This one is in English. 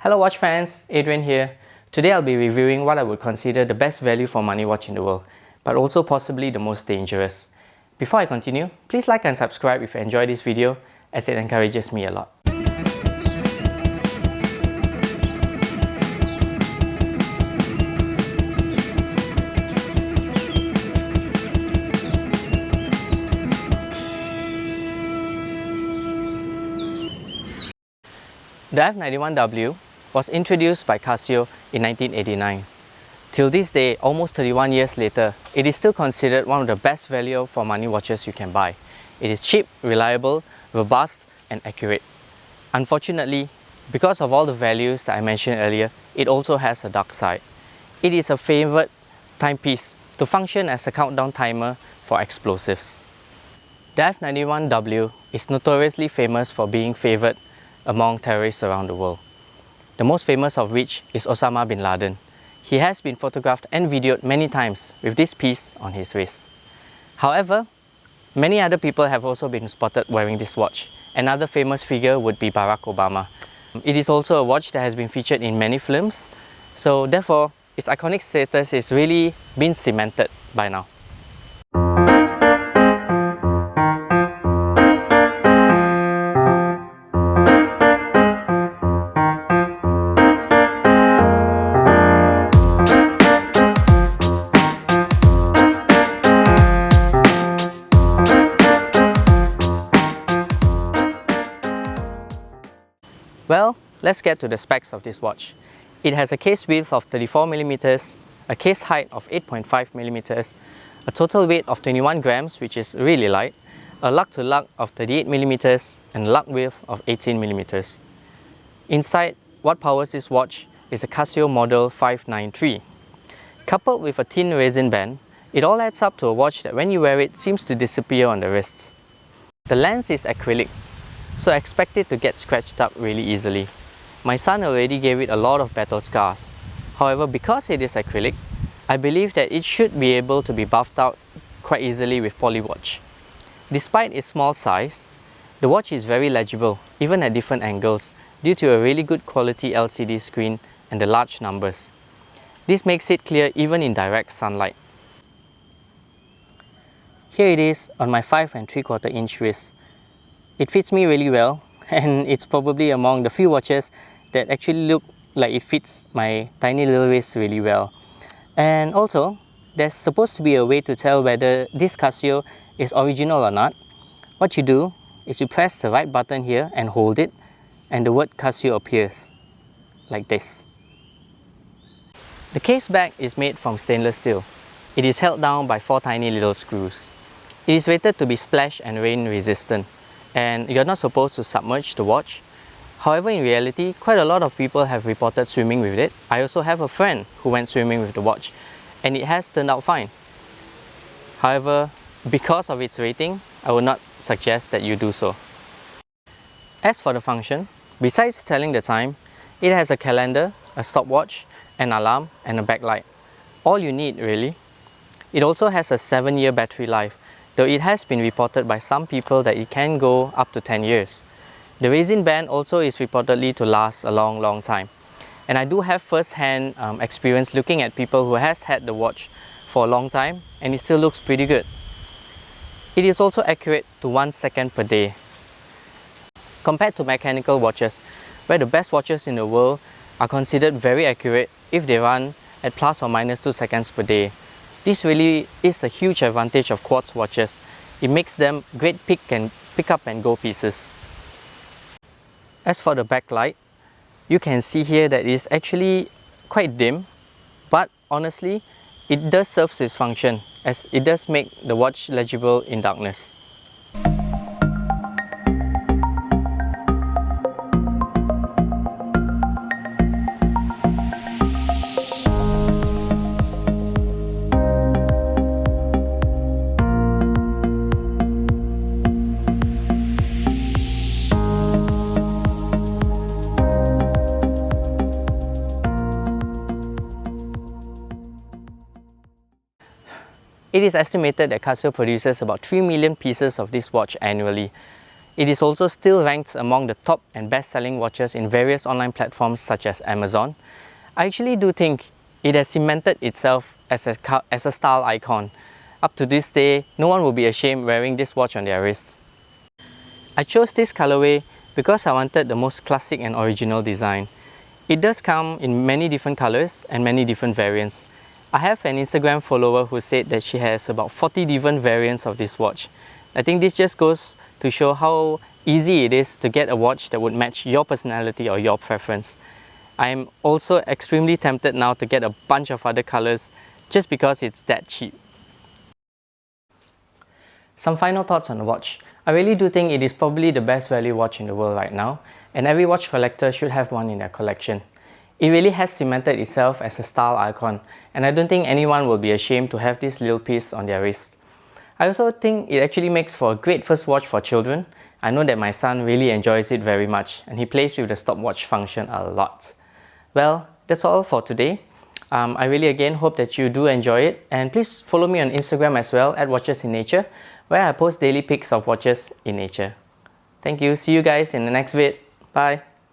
Hello watch fans, Adrian here. Today I'll be reviewing what I would consider the best value for money watch in the world, but also possibly the most dangerous. Before I continue, please like and subscribe if you enjoy this video, as it encourages me a lot. The F91W was introduced by Casio in 1989. Till this day, almost 31 years later, it is still considered one of the best value for money watches you can buy. It is cheap, reliable, robust and accurate. Unfortunately, because of all the values that I mentioned earlier, it also has a dark side. It is a favorite timepiece to function as a countdown timer for explosives. The F91W is notoriously famous for being favored among terrorists around the world. The most famous of which is Osama bin Laden. He has been photographed and videoed many times with this piece on his wrist. However, many other people have also been spotted wearing this watch. Another famous figure would be Barack Obama. It is also a watch that has been featured in many films, so therefore its iconic status is really been cemented by now. Well, let's get to the specs of this watch. It has a case width of 34mm, a case height of 8.5mm, a total weight of 21 grams, which is really light, a lug-to-lug of 38mm, and lug width of 18mm. Inside, what powers this watch is a Casio model 593. Coupled with a thin resin band, it all adds up to a watch that when you wear it seems to disappear on the wrist. The lens is acrylic, so expect it to get scratched up really easily. My son already gave it a lot of battle scars. However, because it is acrylic, I believe that it should be able to be buffed out quite easily with polywatch. Despite its small size, the watch is very legible, even at different angles, due to a really good quality LCD screen and the large numbers. This makes it clear even in direct sunlight. Here it is on my 5 3/4 inch wrist. It fits me really well, and it's probably among the few watches that actually look like it fits my tiny little wrist really well. And also, there's supposed to be a way to tell whether this Casio is original or not. What you do is you press the right button here and hold it, and the word Casio appears, like this. The caseback is made from stainless steel. It is held down by 4 tiny little screws. It is rated to be splash and rain resistant, and you're not supposed to submerge the watch. However, in reality, quite a lot of people have reported swimming with it. I also have a friend who went swimming with the watch, and it has turned out fine. However, because of its rating, I would not suggest that you do so. As for the function, besides telling the time, it has a calendar, a stopwatch, an alarm, and a backlight. All you need, really. It also has a 7-year battery life, though it has been reported by some people that it can go up to 10 years. The resin band also is reportedly to last a long time. And I do have first-hand experience looking at people who has had the watch for a long time, and it still looks pretty good. It is also accurate to 1 second per day. Compared to mechanical watches, where the best watches in the world are considered very accurate if they run at plus or minus 2 seconds per day. This really is a huge advantage of quartz watches. It makes them great pick up and go pieces. As for the backlight, you can see here that it is actually quite dim, but honestly, it does serve its function, as it does make the watch legible in darkness. It is estimated that Casio produces about 3 million pieces of this watch annually. It is also still ranked among the top and best-selling watches in various online platforms such as Amazon. I actually do think it has cemented itself as a style icon. Up to this day, no one will be ashamed wearing this watch on their wrists. I chose this colorway because I wanted the most classic and original design. It does come in many different colors and many different variants. I have an Instagram follower who said that she has about 40 different variants of this watch. I think this just goes to show how easy it is to get a watch that would match your personality or your preference. I am also extremely tempted now to get a bunch of other colors just because it's that cheap. Some final thoughts on the watch. I really do think it is probably the best value watch in the world right now, and every watch collector should have one in their collection. It really has cemented itself as a style icon, and I don't think anyone will be ashamed to have this little piece on their wrist. I also think it actually makes for a great first watch for children. I know that my son really enjoys it very much, and he plays with the stopwatch function a lot. Well, that's all for today. I really again hope that you do enjoy it, and please follow me on Instagram as well at Watches in Nature, where I post daily pics of watches in nature. Thank you, see you guys in the next vid. Bye!